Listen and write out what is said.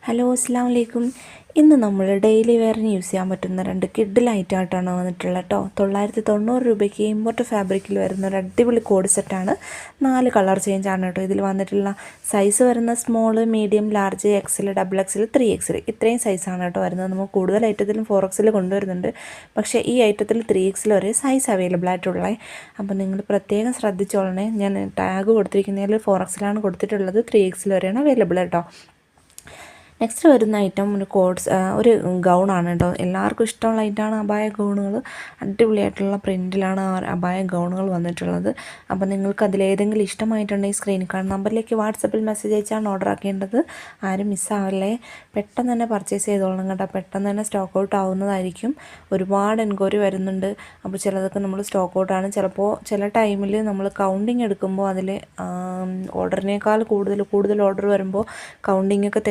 Hello അസ്സാം വലൈക്കും. ഇന്ന് നമ്മൾ ഡെയിലി വെയറിന് യൂസ് ചെയ്യാൻ പറ്റുന്ന 2 കിഡ് ലൈറ്റായിട്ടാണ് വന്നിട്ടുള്ളത് കേട്ടോ. 990 രൂപയ്ക്ക് ഇമ്പോർട്ട് ഫാബ്രിക്കിൽ വരുന്ന ഒരു അടിപൊളി കോഡ് സെറ്റാണ്. 4 കളർ ചേഞ്ച് ആണ് കേട്ടോ ഇതിൽ വന്നിട്ടുള്ള. സൈസ് വരുന്ന small, medium, large, XL, double XL, 3XL ഇത്രയും സൈസാണ് കേട്ടോ വരുന്നത്. നമുക്ക് കൂടുതൽ ഐറ്റത്തിലും 4XL കൊണ്ടുവരുന്നുണ്ട്. പക്ഷേ ഈ ഐറ്റത്തിൽ 3XL വരെ സൈസ് അവൈലബിൾ ആയിട്ടുള്ളത്. അപ്പോൾ നിങ്ങൾ പ്രത്യേകം ശ്രദ്ധിച്ചോളണേ. ഞാൻ ടാഗ് കൊടുത്തിരിക്കുന്നതിൽ 4XL ആണ് കൊടുത്തിട്ടുള്ളത്. 3XL വരെയാണ് അവൈലബിൾ കേട്ടോ. നെക്സ്റ്റ് വരുന്ന ഐറ്റം ഒരു ഗൗണാണ് കേട്ടോ. എല്ലാവർക്കും ഇഷ്ടമുള്ള ഐറ്റമാണ് അബായ ഗൗണുകൾ. അടിപൊളിയായിട്ടുള്ള പ്രിൻറ്റിലാണ് അബായ ഗൗണുകൾ വന്നിട്ടുള്ളത്. അപ്പോൾ നിങ്ങൾക്ക് അതിലേതെങ്കിലും ഇഷ്ടമായിട്ടുണ്ടെങ്കിൽ സ്ക്രീനിൽ കാണുന്ന നമ്പറിലേക്ക് വാട്സപ്പിൽ മെസ്സേജ് അയച്ചാണ് ഓർഡർ ആക്കേണ്ടത്. ആരും മിസ്സാവല്ലേ. പെട്ടെന്ന് തന്നെ പർച്ചേസ് ചെയ്തോളണം കേട്ടോ. പെട്ടെന്ന് തന്നെ സ്റ്റോക്ക് ഔട്ട് ആവുന്നതായിരിക്കും. ഒരുപാട് എൻക്വയറി വരുന്നുണ്ട്. അപ്പോൾ ചിലതൊക്കെ നമ്മൾ സ്റ്റോക്ക് ഔട്ടാണ്. ചിലപ്പോൾ ചില ടൈമിൽ നമ്മൾ കൗണ്ടിങ് എടുക്കുമ്പോൾ അതിൽ ഓർഡറിനേക്കാൾ കൂടുതൽ ഓർഡർ വരുമ്പോൾ കൗണ്ടിങ്ങൊക്കെ